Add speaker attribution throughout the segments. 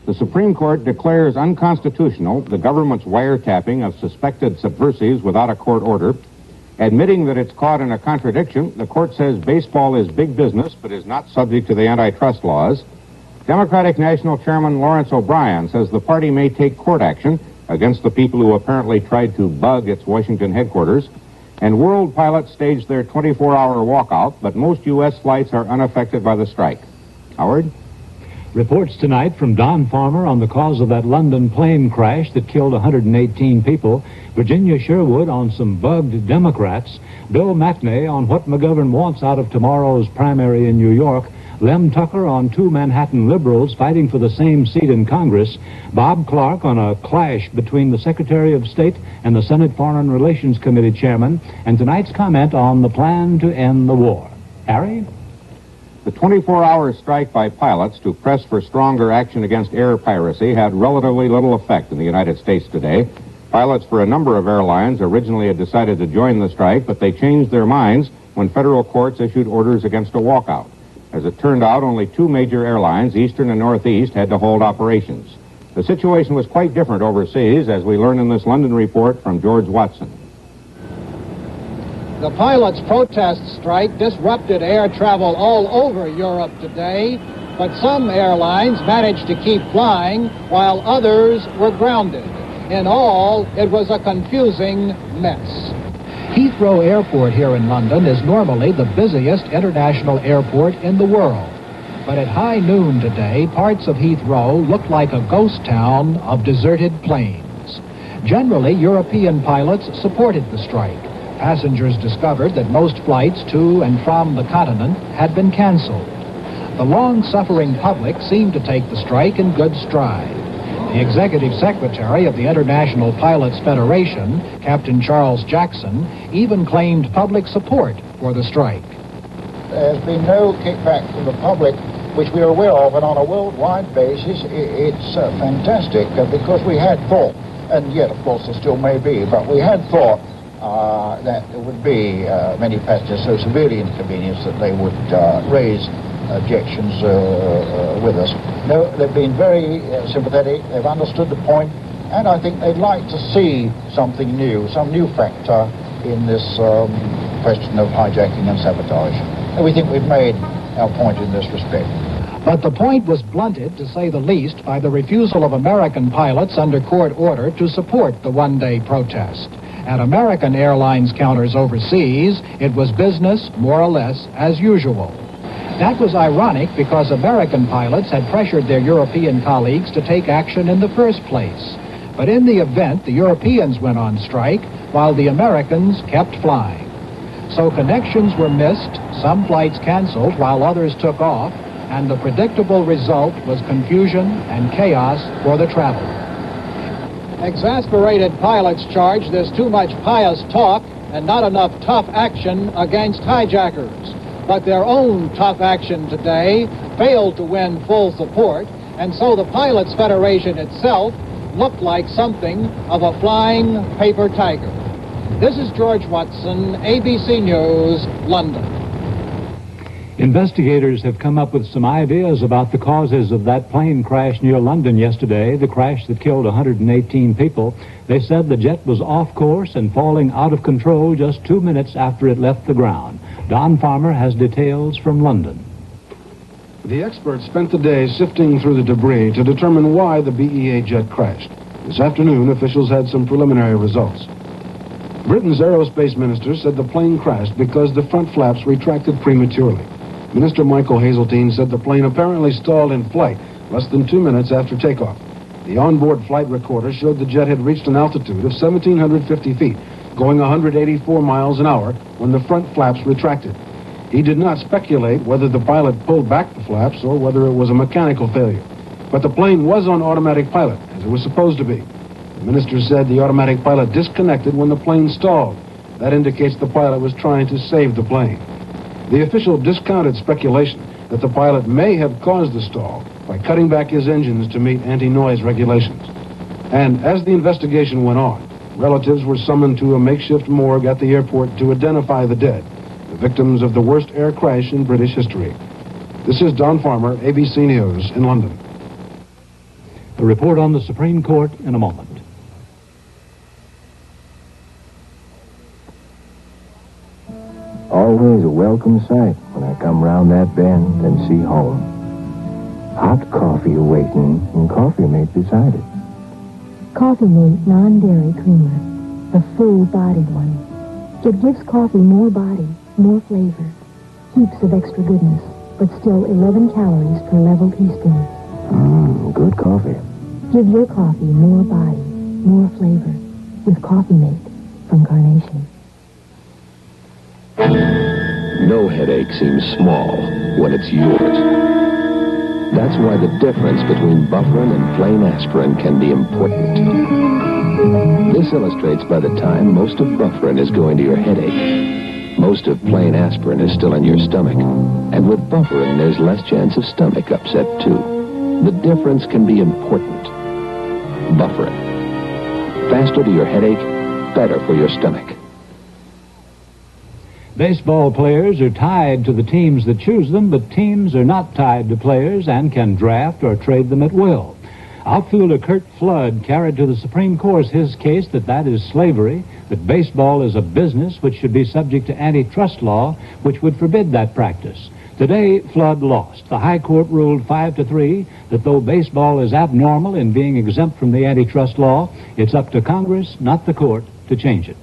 Speaker 1: The Supreme Court declares unconstitutional the government's wiretapping of suspected subversives without a court order. Admitting that it's caught in a contradiction, the court says baseball is big business but is not subject to the antitrust laws. Democratic National Chairman Lawrence O'Brien says the party may take court action against the people who apparently tried to bug its Washington headquarters. And world pilots staged their 24-hour walkout, but most U.S. flights are unaffected by the strike. Howard?
Speaker 2: Reports tonight from Don Farmer on the cause of that London plane crash that killed 118 people, Virginia Sherwood on some bugged Democrats, Bill McNay on what McGovern wants out of tomorrow's primary in New York, Lem Tucker on two Manhattan liberals fighting for the same seat in Congress, Bob Clark on a clash between the Secretary of State and the Senate Foreign Relations Committee chairman, and tonight's comment on the plan to end the war. Harry?
Speaker 1: The 24-hour strike by pilots to press for stronger action against air piracy had relatively little effect in the United States today. Pilots for a number of airlines originally had decided to join the strike, but they changed their minds when federal courts issued orders against a walkout. As it turned out, only two major airlines, Eastern and Northeast, had to hold operations. The situation was quite different overseas, as we learn in this London report from George Watson.
Speaker 3: The pilots' protest strike disrupted air travel all over Europe today, but some airlines managed to keep flying while others were grounded. In all, it was a confusing mess.
Speaker 4: Heathrow Airport here in London is normally the busiest international airport in the world. But at high noon today, parts of Heathrow looked like a ghost town of deserted planes. Generally, European pilots supported the strike. Passengers discovered that most flights to and from the continent had been canceled. The long-suffering public seemed to take the strike in good stride. The executive secretary of the International Pilots Federation, Captain Charles Jackson, even claimed public support for the strike.
Speaker 5: There's been no kickback from the public, which we are aware of, and on a worldwide basis, it's fantastic because we had thought, and yet, of course, there still may be, but we had thought that there would be many passengers so severely inconvenienced that they would raise objections with us. No, they've been very sympathetic, they've understood the point, and I think they'd like to see something new, some new factor in this question of hijacking and sabotage. And we think we've made our point in this respect.
Speaker 4: But the point was blunted, to say the least, by the refusal of American pilots under court order to support the one-day protest. At American Airlines counters overseas, it was business, more or less, as usual. That was ironic because American pilots had pressured their European colleagues to take action in the first place. But in the event, the Europeans went on strike, while the Americans kept flying. So connections were missed, some flights canceled while others took off, and the predictable result was confusion and chaos for the traveler.
Speaker 3: Exasperated pilots charge there's too much pious talk and not enough tough action against hijackers. But their own tough action today failed to win full support, and so the Pilots Federation itself looked like something of a flying paper tiger. This is George Watson, ABC News, London.
Speaker 2: Investigators have come up with some ideas about the causes of that plane crash near London yesterday, the crash that killed 118 people. They said the jet was off course and falling out of control just 2 minutes after it left the ground. Don Farmer has details from London.
Speaker 6: The experts spent the day sifting through the debris to determine why the BEA jet crashed. This afternoon, officials had some preliminary results. Britain's aerospace minister said the plane crashed because the front flaps retracted prematurely. Minister Michael Hazeltine said the plane apparently stalled in flight less than 2 minutes after takeoff. The onboard flight recorder showed the jet had reached an altitude of 1,750 feet, going 184 miles an hour when the front flaps retracted. He did not speculate whether the pilot pulled back the flaps or whether it was a mechanical failure. But the plane was on automatic pilot, as it was supposed to be. The minister said the automatic pilot disconnected when the plane stalled. That indicates the pilot was trying to save the plane. The official discounted speculation that the pilot may have caused the stall by cutting back his engines to meet anti-noise regulations. And as the investigation went on, relatives were summoned to a makeshift morgue at the airport to identify the dead, the victims of the worst air crash in British history. This is Don Farmer, ABC News in London.
Speaker 2: A report on the Supreme Court in a moment.
Speaker 7: Always a welcome sight when I come round that bend and see home. Hot coffee awaiting and Coffee Mate beside it.
Speaker 8: Coffee Mate non-dairy creamer, the full-bodied one. It gives coffee more body, more flavor, heaps of extra goodness, but still 11 calories per level teaspoon.
Speaker 7: Good coffee.
Speaker 8: Give your coffee more body, more flavor with Coffee Mate from Carnation.
Speaker 7: No headache seems small when it's yours. That's why the difference between Bufferin and plain aspirin can be important. This illustrates by the time most of Bufferin is going to your headache. Most of plain aspirin is still in your stomach. And with Bufferin, there's less chance of stomach upset, too. The difference can be important. Bufferin. Faster to your headache, better for your stomach.
Speaker 2: Baseball players are tied to the teams that choose them, but teams are not tied to players and can draft or trade them at will. Outfielder Curt Flood carried to the Supreme Court his case that is slavery, that baseball is a business which should be subject to antitrust law, which would forbid that practice. Today, Flood lost. The High Court ruled 5-3 that though baseball is abnormal in being exempt from the antitrust law, it's up to Congress, not the court, to change it.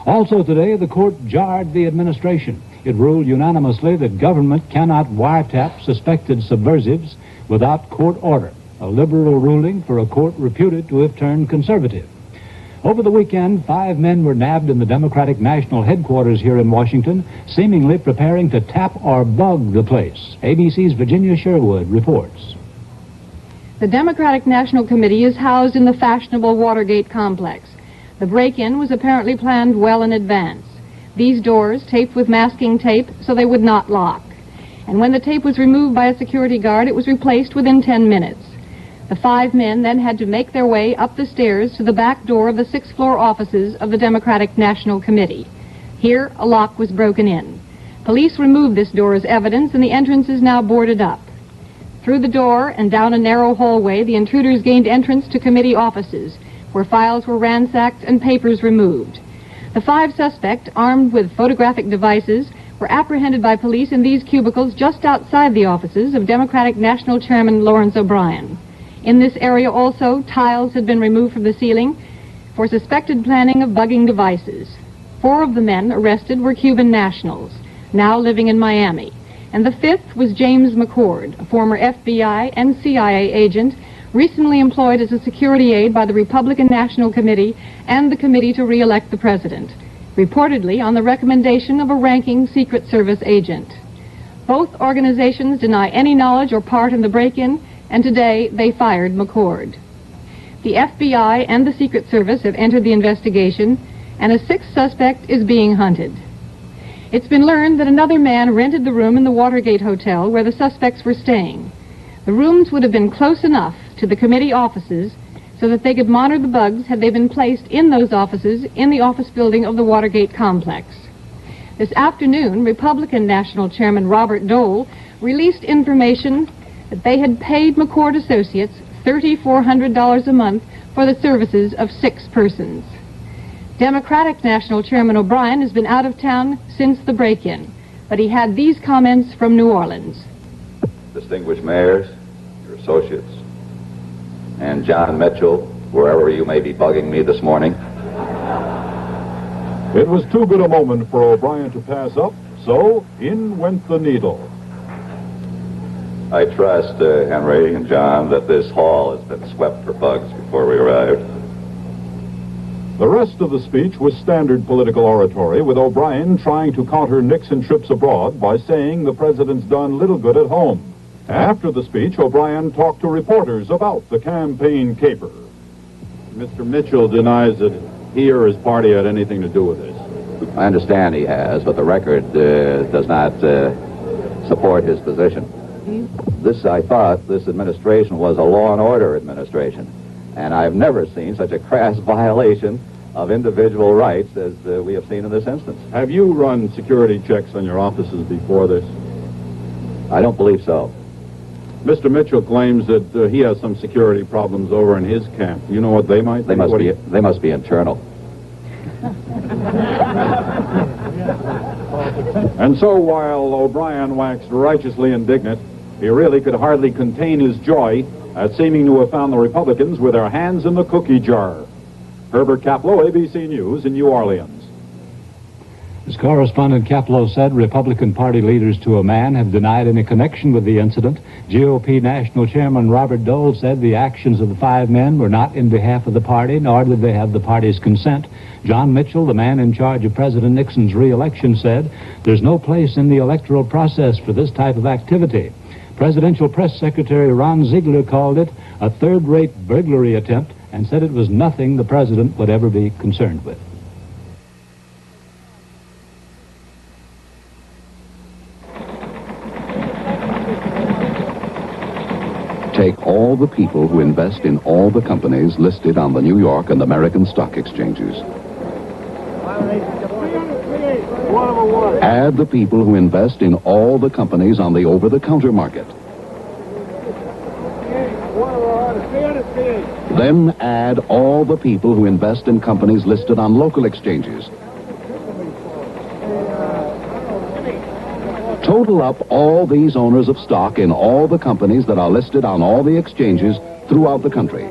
Speaker 2: Also today, the court jarred the administration. It ruled unanimously that government cannot wiretap suspected subversives without court order, a liberal ruling for a court reputed to have turned conservative. Over the weekend, 5 men were nabbed in the Democratic National Headquarters here in Washington, seemingly preparing to tap or bug the place. ABC's Virginia Sherwood reports.
Speaker 9: The Democratic National Committee is housed in the fashionable Watergate complex. The break-in was apparently planned well in advance. These doors taped with masking tape so they would not lock. And when the tape was removed by a security guard, it was replaced within 10 minutes. The 5 men then had to make their way up the stairs to the back door of the 6th-floor offices of the Democratic National Committee. Here, a lock was broken in. Police removed this door as evidence, and the entrance is now boarded up. Through the door and down a narrow hallway, the intruders gained entrance to committee offices, where files were ransacked and papers removed. The 5 suspects, armed with photographic devices, were apprehended by police in these cubicles just outside the offices of Democratic National Chairman Lawrence O'Brien. In this area also, tiles had been removed from the ceiling for suspected planning of bugging devices. 4 of the men arrested were Cuban nationals, now living in Miami. And the 5th was James McCord, a former FBI and CIA agent, recently employed as a security aide by the Republican National Committee and the Committee to Re-elect the President, reportedly on the recommendation of a ranking Secret Service agent. Both organizations deny any knowledge or part in the break-in, and today they fired McCord. The FBI and the Secret Service have entered the investigation, and a 6th suspect is being hunted. It's been learned that another man rented the room in the Watergate Hotel where the suspects were staying. The rooms would have been close enough to the committee offices so that they could monitor the bugs had they been placed in those offices in the office building of the Watergate complex. This afternoon, Republican National Chairman Robert Dole released information that they had paid McCord Associates $3,400 a month for the services of 6 persons. Democratic National Chairman O'Brien has been out of town since the break-in, but he had these comments from New Orleans.
Speaker 10: Distinguished mayors, your associates, and John Mitchell, wherever you may be bugging me this morning.
Speaker 11: It was too good a moment for O'Brien to pass up, so in went the needle.
Speaker 10: I trust, Henry and John, that this hall has been swept for bugs before we arrived.
Speaker 11: The rest of the speech was standard political oratory, with O'Brien trying to counter Nixon trips abroad by saying the president's done little good at home. After the speech, O'Brien talked to reporters about the campaign caper.
Speaker 12: Mr. Mitchell denies that he or his party had anything to do with this.
Speaker 10: I understand he has, but the record does not support his position. I thought this administration was a law and order administration, and I've never seen such a crass violation of individual rights as we have seen in this instance.
Speaker 12: Have you run security checks on your offices before this?
Speaker 10: I don't believe so.
Speaker 12: Mr. Mitchell claims that he has some security problems over in his camp. You know what they might be?
Speaker 10: They must be internal.
Speaker 11: And so while O'Brien waxed righteously indignant, he really could hardly contain his joy at seeming to have found the Republicans with their hands in the cookie jar. Herbert Kaplow, ABC News in New Orleans.
Speaker 2: As correspondent Kaplow said, Republican Party leaders to a man have denied any connection with the incident. GOP National Chairman Robert Dole said the actions of the 5 men were not in behalf of the party, nor did they have the party's consent. John Mitchell, the man in charge of President Nixon's re-election, said there's no place in the electoral process for this type of activity. Presidential Press Secretary Ron Ziegler called it a third-rate burglary attempt and said it was nothing the president would ever be concerned with.
Speaker 13: Take all the people who invest in all the companies listed on the New York and American stock exchanges. Add the people who invest in all the companies on the over-the-counter market. Then add all the people who invest in companies listed on local exchanges. Total up all these owners of stock in all the companies that are listed on all the exchanges throughout the country.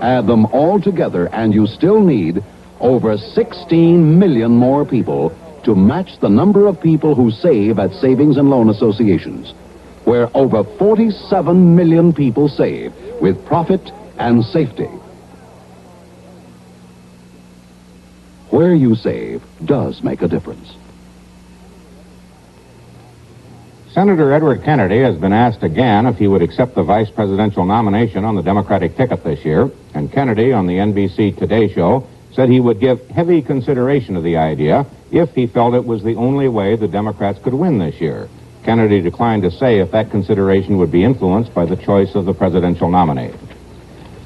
Speaker 13: Add them all together and you still need over 16 million more people to match the number of people who save at savings and loan associations, where over 47 million people save with profit and safety. Where you save does make a difference.
Speaker 1: Senator Edward Kennedy has been asked again if he would accept the vice presidential nomination on the Democratic ticket this year, and Kennedy on the NBC Today show said he would give heavy consideration to the idea if he felt it was the only way the Democrats could win this year. Kennedy declined to say if that consideration would be influenced by the choice of the presidential nominee.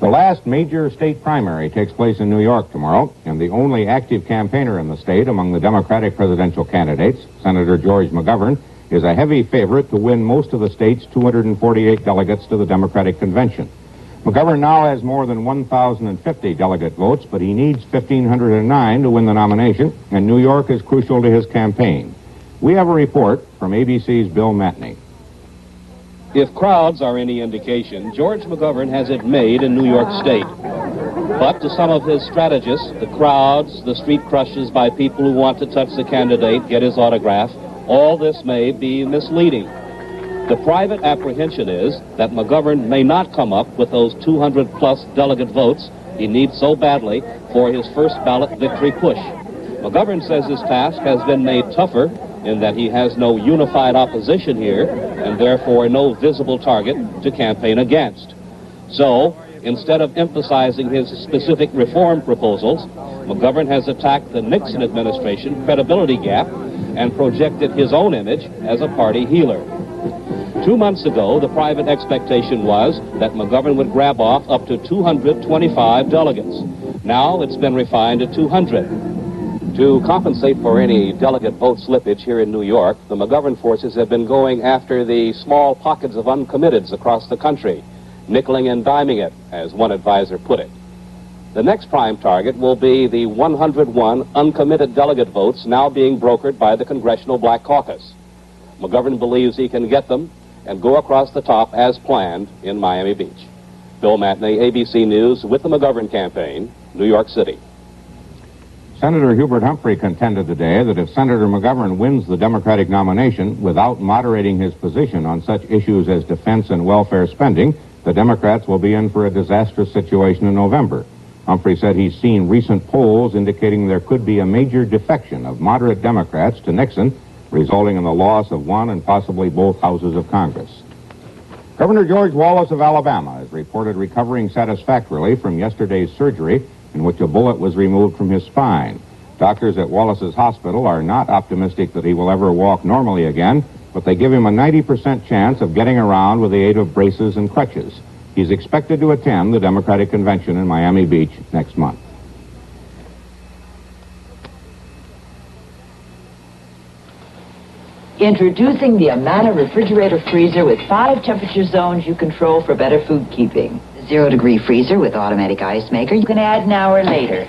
Speaker 1: The last major state primary takes place in New York tomorrow, and the only active campaigner in the state among the Democratic presidential candidates, Senator George McGovern, is a heavy favorite to win most of the state's 248 delegates to the Democratic Convention. McGovern now has more than 1,050 delegate votes, but he needs 1,509 to win the nomination, and New York is crucial to his campaign. We have a report from ABC's Bill Matney.
Speaker 14: If crowds are any indication, George McGovern has it made in New York State. But to some of his strategists, the crowds, the street crushes by people who want to touch the candidate, get his autograph, all this may be misleading. The private apprehension is that McGovern may not come up with those 200-plus delegate votes he needs so badly for his first ballot victory push. McGovern says his task has been made tougher in that he has no unified opposition here and therefore no visible target to campaign against. So, instead of emphasizing his specific reform proposals, McGovern has attacked the Nixon administration credibility gap and projected his own image as a party healer. 2 months ago, the private expectation was that McGovern would grab off up to 225 delegates. Now it's been refined to 200. To compensate for any delegate vote slippage here in New York, the McGovern forces have been going after the small pockets of uncommitteds across the country, nickeling and diming it, as one advisor put it. The next prime target will be the 101 uncommitted delegate votes now being brokered by the Congressional Black Caucus. McGovern believes he can get them and go across the top as planned in Miami Beach. Bill Matney, ABC News, with the McGovern campaign, New York City.
Speaker 1: Senator Hubert Humphrey contended today that if Senator McGovern wins the Democratic nomination without moderating his position on such issues as defense and welfare spending, the Democrats will be in for a disastrous situation in November. Humphrey said he's seen recent polls indicating there could be a major defection of moderate Democrats to Nixon, resulting in the loss of one and possibly both houses of Congress. Governor George Wallace of Alabama is reported recovering satisfactorily from yesterday's surgery in which a bullet was removed from his spine. Doctors at Wallace's hospital are not optimistic that he will ever walk normally again, but they give him a 90% chance of getting around with the aid of braces and crutches. He's expected to attend the Democratic Convention in Miami Beach next month.
Speaker 15: Introducing the Amana refrigerator freezer with 5 temperature zones you control for better food keeping. The 0-degree freezer with automatic ice maker you can add an hour later.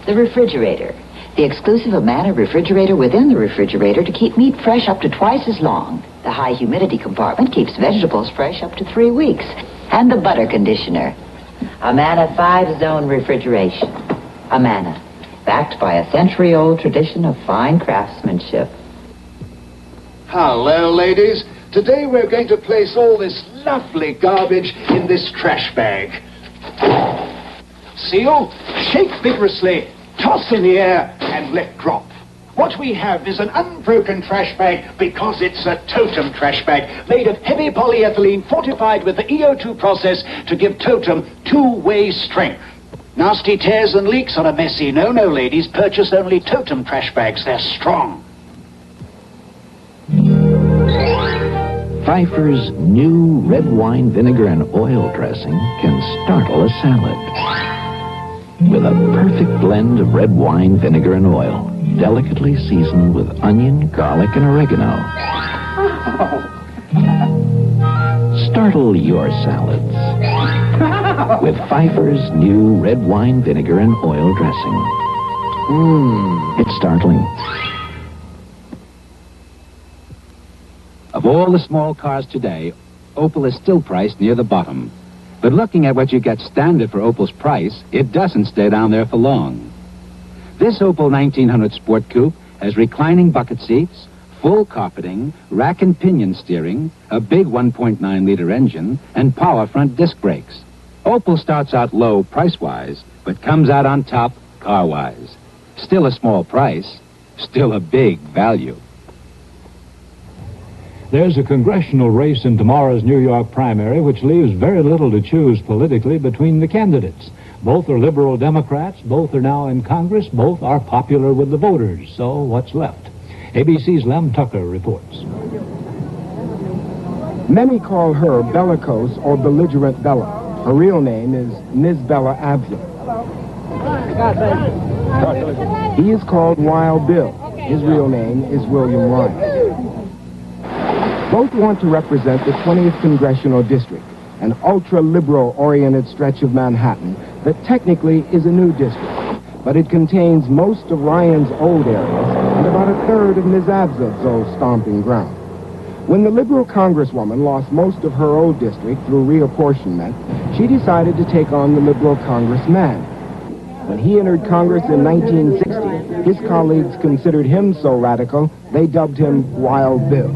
Speaker 15: The refrigerator. The exclusive Amana refrigerator within the refrigerator to keep meat fresh up to twice as long. The high humidity compartment keeps vegetables fresh up to 3 weeks. And the butter conditioner. Amana 5-zone refrigeration. Amana, backed by a century-old tradition of fine craftsmanship.
Speaker 16: Hello, ladies. Today we're going to place all this lovely garbage in this trash bag. Seal, shake vigorously, toss in the air, and let drop. What we have is an unbroken trash bag because it's a Totem trash bag made of heavy polyethylene fortified with the EO2 process to give Totem 2-way strength. Nasty tears and leaks are a messy no-no, ladies. Purchase only Totem trash bags. They're strong.
Speaker 17: Pfeiffer's new red wine vinegar and oil dressing can startle a salad. With a perfect blend of red wine vinegar and oil, delicately seasoned with onion, garlic, and oregano. Startle your salads with Pfeiffer's new red wine vinegar and oil dressing. It's startling.
Speaker 18: Of all the small cars today, Opel is still priced near the bottom. But looking at what you get standard for Opel's price, it doesn't stay down there for long. This Opel 1900 Sport Coupe has reclining bucket seats, full carpeting, rack and pinion steering, a big 1.9-liter engine, and power front disc brakes. Opel starts out low price-wise, but comes out on top car-wise. Still a small price, still a big value.
Speaker 2: There's a congressional race in tomorrow's New York primary which leaves very little to choose politically between the candidates. Both are liberal Democrats, both are now in Congress, both are popular with the voters. So what's left? ABC's Lem Tucker reports.
Speaker 19: Many call her bellicose or belligerent Bella. Her real name is Ms. Bella Abzug. He is called Wild Bill. His real name is William Ryan. Both want to represent the 20th Congressional District, an ultra-liberal-oriented stretch of Manhattan that technically is a new district, but it contains most of Ryan's old areas and about a third of Ms. Abzug's old stomping ground. When the liberal congresswoman lost most of her old district through reapportionment, she decided to take on the liberal congressman. When he entered Congress in 1960, his colleagues considered him so radical, they dubbed him Wild Bill.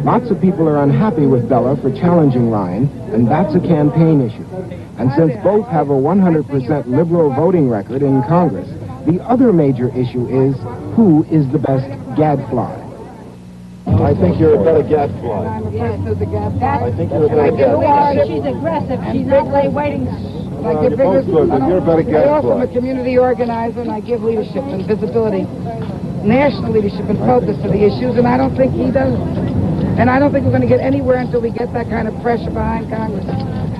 Speaker 19: Lots of people are unhappy with Bella for challenging Ryan, and that's a campaign issue. And since both have a 100% liberal voting record in Congress, the other major issue is who is the best gadfly.
Speaker 12: I think you're a better gadfly.
Speaker 20: I
Speaker 12: think you're a better gadfly.
Speaker 20: She's aggressive. She's not waiting.
Speaker 12: I give both good, but you're a better
Speaker 20: I also am
Speaker 12: gadfly.
Speaker 20: a community organizer, and I give leadership and visibility, national leadership and focus to the issues, and I don't think he does. And I don't think we're going to get anywhere until we get that kind of pressure behind Congress.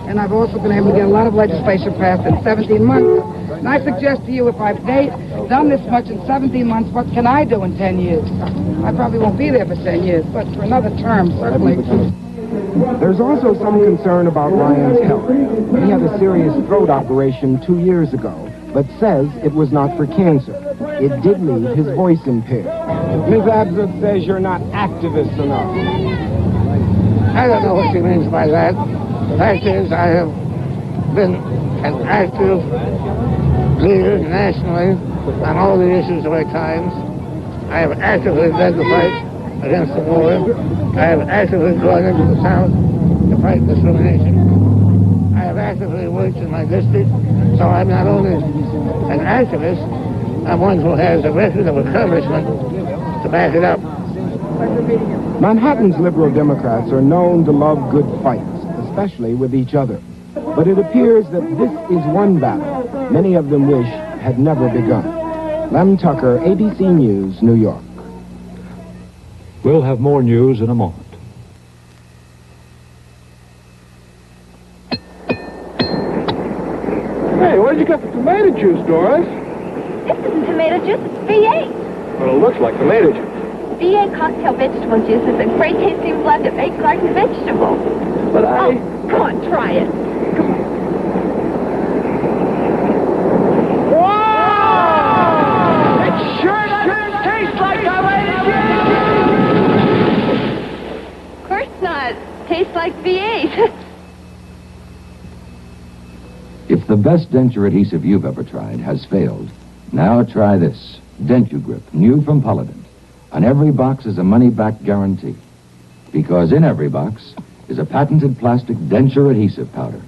Speaker 20: And I've also been able to get a lot of legislation passed in 17 months. And I suggest to you, if I've done this much in 17 months, what can I do in 10 years? I probably won't be there for 10 years, but for another term, certainly.
Speaker 19: There's also some concern about Ryan's health. He had a serious throat operation 2 years ago, but says it was not for cancer. It did leave his voice impaired. Ms. Abzug says you're not activist enough.
Speaker 20: I don't know what she means by that. The fact is, I have been an active leader nationally on all the issues of our times. I have actively led the fight against the war. I have actively gone into the South to fight discrimination. I have actively worked in my district, so I'm not only an activist, I'm one who has a record of accomplishment to back it up.
Speaker 19: Manhattan's liberal Democrats are known to love good fights, especially with each other. But it appears that this is one battle many of them wish had never begun. Lem Tucker, ABC News, New York.
Speaker 2: We'll have more news in a moment.
Speaker 6: Hey, where'd you get the tomato juice, Doris?
Speaker 21: This isn't tomato juice, it's V8.
Speaker 6: Well, it looks like tomato juice.
Speaker 21: VA cocktail vegetable juice is a great tasting blend of egg, garden, vegetables.
Speaker 22: But I...
Speaker 21: Oh, come on, try it.
Speaker 22: Wow! It sure doesn't taste like a
Speaker 21: Of course not. Tastes like VA's.
Speaker 17: If the best denture adhesive you've ever tried has failed, now try this. DentuGrip, new from Polident. On every box is a money-back guarantee. Because in every box is a patented plastic denture adhesive powder.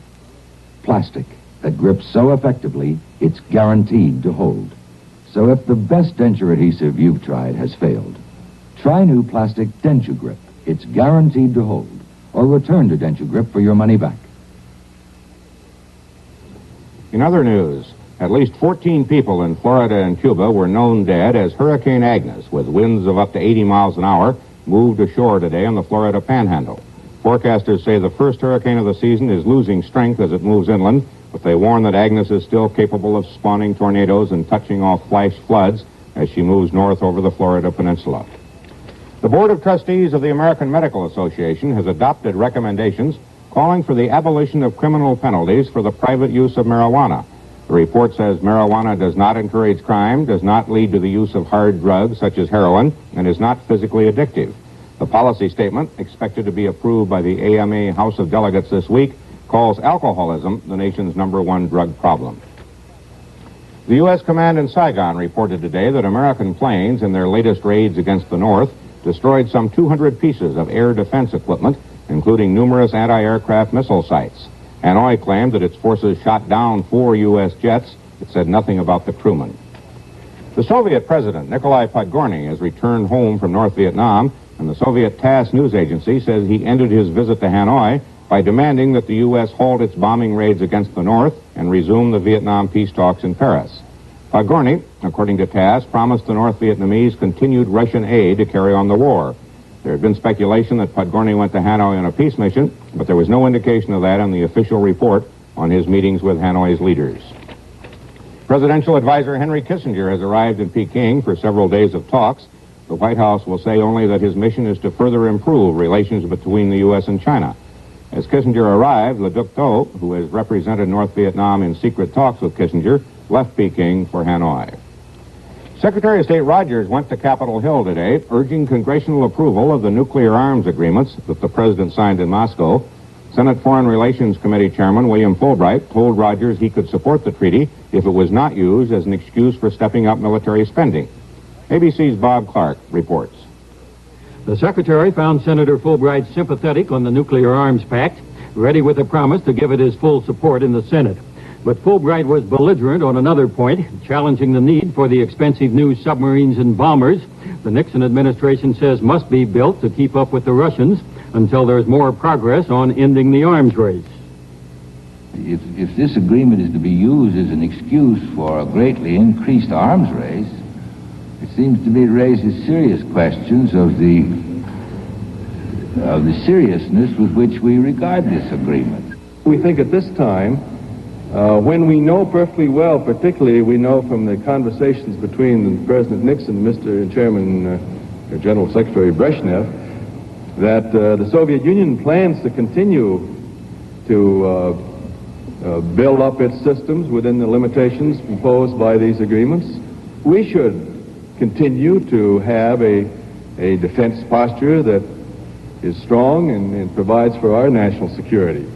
Speaker 17: Plastic that grips so effectively, it's guaranteed to hold. So if the best denture adhesive you've tried has failed, try new plastic DentuGrip. It's guaranteed to hold. Or return to DentuGrip for your money back.
Speaker 1: In other news, at least 14 people in Florida and Cuba were known dead as Hurricane Agnes, with winds of up to 80 miles an hour, moved ashore today on the Florida Panhandle. Forecasters say the first hurricane of the season is losing strength as it moves inland, but they warn that Agnes is still capable of spawning tornadoes and touching off flash floods as she moves north over the Florida Peninsula. The Board of Trustees of the American Medical Association has adopted recommendations calling for the abolition of criminal penalties for the private use of marijuana. The report says marijuana does not encourage crime, does not lead to the use of hard drugs such as heroin, and is not physically addictive. The policy statement, expected to be approved by the AMA House of Delegates this week, calls alcoholism the nation's #1 drug problem. The U.S. Command in Saigon reported today that American planes, in their latest raids against the North, destroyed some 200 pieces of air defense equipment, including numerous anti-aircraft missile sites. Hanoi claimed that its forces shot down 4 U.S. jets. It said nothing about the crewmen. The Soviet president, Nikolai Podgorny, has returned home from North Vietnam, and the Soviet TASS news agency says he ended his visit to Hanoi by demanding that the U.S. halt its bombing raids against the North and resume the Vietnam peace talks in Paris. Podgorny, according to TASS, promised the North Vietnamese continued Russian aid to carry on the war. There had been speculation that Podgorny went to Hanoi on a peace mission, but there was no indication of that in the official report on his meetings with Hanoi's leaders. Presidential advisor Henry Kissinger has arrived in Peking for several days of talks. The White House will say only that his mission is to further improve relations between the U.S. and China. As Kissinger arrived, Le Duc Tho, who has represented North Vietnam in secret talks with Kissinger, left Peking for Hanoi. Secretary of State Rogers went to Capitol Hill today, urging congressional approval of the nuclear arms agreements that the president signed in Moscow. Senate Foreign Relations Committee Chairman William Fulbright told Rogers he could support the treaty if it was not used as an excuse for stepping up military spending. ABC's Bob Clark reports.
Speaker 23: The Secretary found Senator Fulbright sympathetic on the Nuclear Arms Pact, ready with a promise to give it his full support in the Senate. But Fulbright was belligerent on another point, challenging the need for the expensive new submarines and bombers the Nixon administration says must be built to keep up with the Russians until there's more progress on ending the arms race.
Speaker 24: If this agreement is to be used as an excuse for a greatly increased arms race, it seems to me it raises serious questions of the seriousness with which we regard this agreement.
Speaker 25: We think at this time, when we know perfectly well, particularly we know from the conversations between President Nixon and Mr. Chairman, General Secretary Brezhnev, that the Soviet Union plans to continue to build up its systems within the limitations imposed by these agreements. We should continue to have a defense posture that is strong and provides for our national security.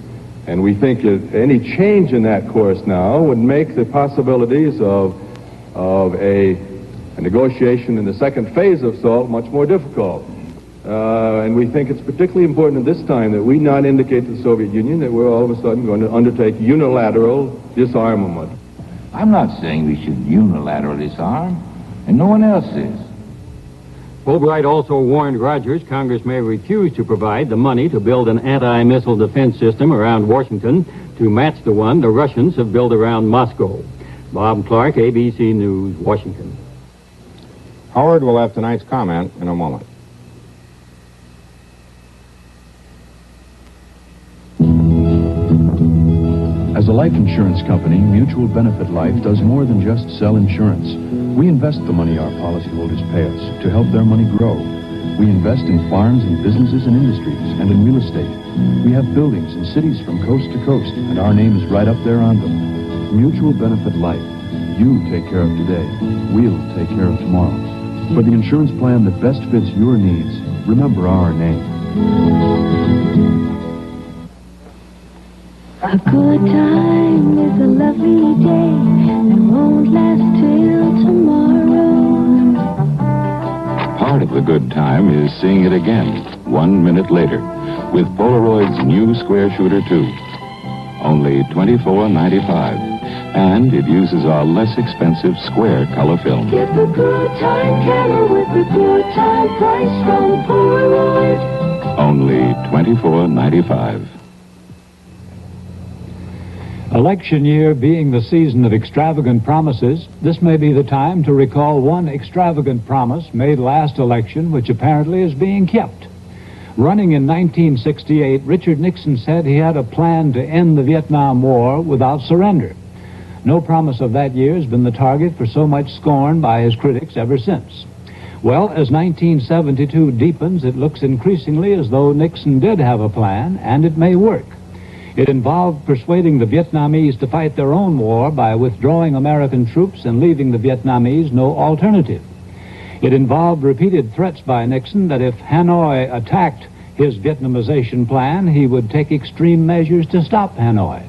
Speaker 25: And we think that any change in that course now would make the possibilities of a negotiation in the second phase of SALT much more difficult. And we think it's particularly important at this time that we not indicate to the Soviet Union that we're all of a sudden going to undertake unilateral disarmament.
Speaker 24: I'm not saying we should unilaterally disarm, and no one else is.
Speaker 23: Fulbright also warned Rogers Congress may refuse to provide the money to build an anti-missile defense system around Washington to match the one the Russians have built around Moscow. Bob Clark, ABC News, Washington.
Speaker 1: Howard will have tonight's comment in a moment.
Speaker 26: As a life insurance company, Mutual Benefit Life does more than just sell insurance. We invest the money our policyholders pay us to help their money grow. We invest in farms and businesses and industries and in real estate. We have buildings in cities from coast to coast, and our name is right up there on them. Mutual Benefit Life. You take care of today. We'll take care of tomorrow. For the insurance plan that best fits your needs, remember our name.
Speaker 3: A good time is a lovely day that won't last till tomorrow.
Speaker 4: Part of the good time is seeing it again 1 minute later with Polaroid's new Square Shooter 2. Only $24.95. And it uses our less expensive square color film.
Speaker 3: Get the good time camera with the good time price from Polaroid.
Speaker 4: Only $24.95.
Speaker 2: Election year being the season of extravagant promises, this may be the time to recall one extravagant promise made last election which apparently is being kept. Running in 1968, Richard Nixon said he had a plan to end the Vietnam War without surrender. No promise of that year has been the target for so much scorn by his critics ever since. Well, as 1972 deepens, it looks increasingly as though Nixon did have a plan, and it may work. It involved persuading the Vietnamese to fight their own war by withdrawing American troops and leaving the Vietnamese no alternative. It involved repeated threats by Nixon that if Hanoi attacked his Vietnamization plan, he would take extreme measures to stop Hanoi.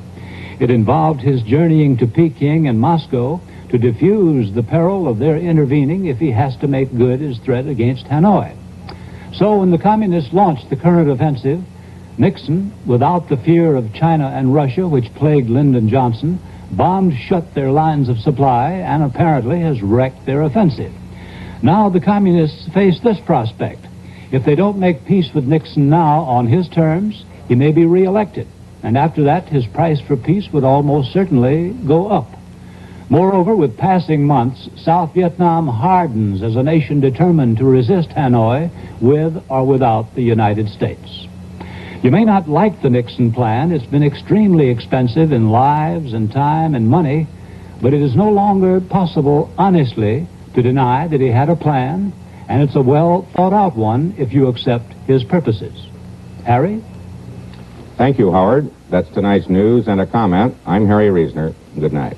Speaker 2: It involved his journeying to Peking and Moscow to defuse the peril of their intervening if he has to make good his threat against Hanoi. So when the communists launched the current offensive, Nixon, without the fear of China and Russia, which plagued Lyndon Johnson, bombed shut their lines of supply and apparently has wrecked their offensive. Now the communists face this prospect. If they don't make peace with Nixon now on his terms, he may be reelected. And after that, his price for peace would almost certainly go up. Moreover, with passing months, South Vietnam hardens as a nation determined to resist Hanoi with or without the United States. You may not like the Nixon plan. It's been extremely expensive in lives and time and money, but it is no longer possible, honestly, to deny that he had a plan, and it's a well-thought-out one if you accept his purposes. Harry?
Speaker 1: Thank you, Howard. That's tonight's news and a comment. I'm Harry Reasoner. Good night.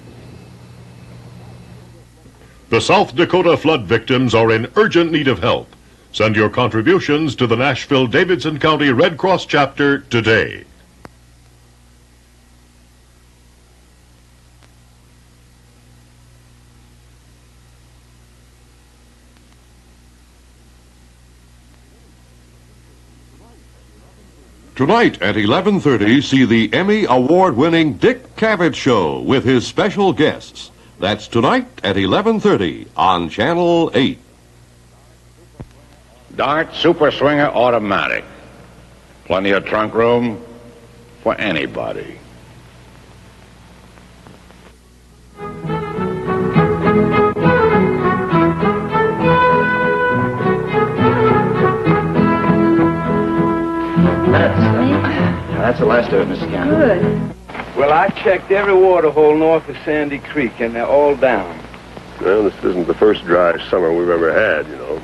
Speaker 5: The South Dakota flood victims are in urgent need of help. Send your contributions to the Nashville-Davidson County Red Cross chapter today. Tonight at 11:30, see the Emmy Award-winning Dick Cavett Show with his special guests. That's tonight at 11:30 on Channel 8.
Speaker 7: Dart Super Swinger Automatic. Plenty of trunk room for anybody.
Speaker 8: That's the last of it, Mr. Cannon.
Speaker 21: Good.
Speaker 9: Well, I checked every water hole north of Sandy Creek, and they're all down.
Speaker 27: Well, this isn't the first dry summer we've ever had, you know.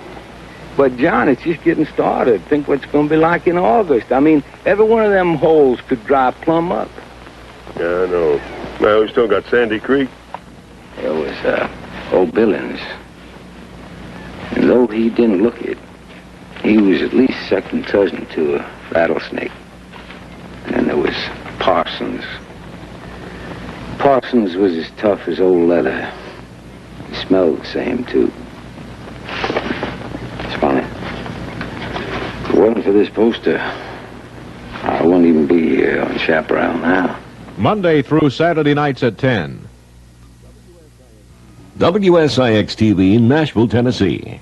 Speaker 9: But, John, it's just getting started. Think what it's going to be like in August. I mean, every one of them holes could dry plumb up.
Speaker 27: Yeah, I know. Well, we still got Sandy Creek.
Speaker 9: There was, old Billings. And though he didn't look it, he was at least second cousin to a rattlesnake. And then there was Parsons. Parsons was as tough as old leather. He smelled the same, too. It's funny. If it wasn't for this poster, I wouldn't even be here on Chaparral now.
Speaker 28: Monday through Saturday nights at 10.
Speaker 29: WSIX-TV, Nashville, Tennessee.